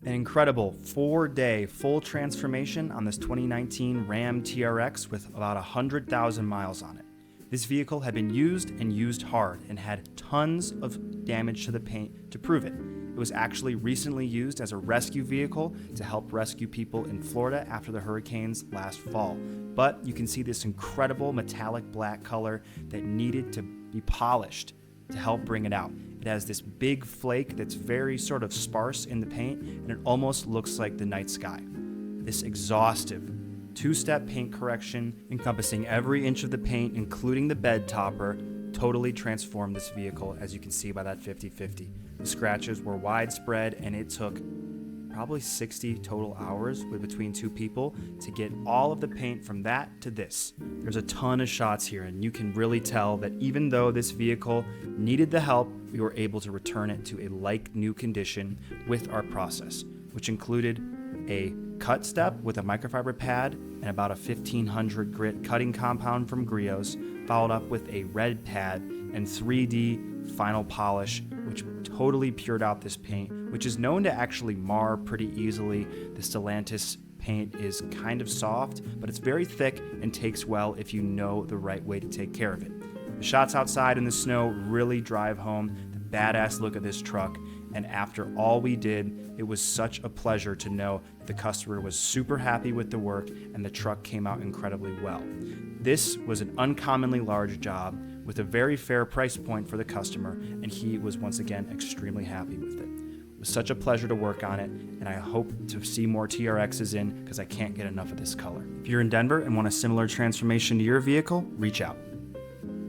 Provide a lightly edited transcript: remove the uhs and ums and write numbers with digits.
An incredible 4-day full transformation on this 2019 Ram TRX with about 100,000 miles on it. This vehicle had been used and used hard and had tons of damage to the paint to prove it. It was actually recently used as a rescue vehicle to help rescue people in Florida after the hurricanes last fall. But you can see this incredible metallic black color that needed to be polished to help bring it out. It has this big flake that's very sort of sparse in the paint, and it almost looks like the night sky. This exhaustive two-step paint correction encompassing every inch of the paint, including the bed topper, totally transformed this vehicle, as you can see by that 50/50. The scratches were widespread, and it took probably 60 total hours between two people to get all of the paint from that to this. There's a ton of shots here, and you can really tell that even though this vehicle needed the help, we were able to return it to a like-new condition with our process, which included a cut step with a microfiber pad and about a 1500 grit cutting compound from Griot's, followed up with a red pad and 3D final polish, which totally pured out this paint, which is known to actually mar pretty easily. The Stellantis paint is kind of soft, but it's very thick and takes well if you know the right way to take care of it. The shots outside in the snow really drive home the badass look of this truck, and after all we did, it was such a pleasure to know that the customer was super happy with the work and the truck came out incredibly well. This was an uncommonly large job with a very fair price point for the customer, and he was once again extremely happy with it. It was such a pleasure to work on it, and I hope to see more TRXs in because I can't get enough of this color. If you're in Denver and want a similar transformation to your vehicle, reach out.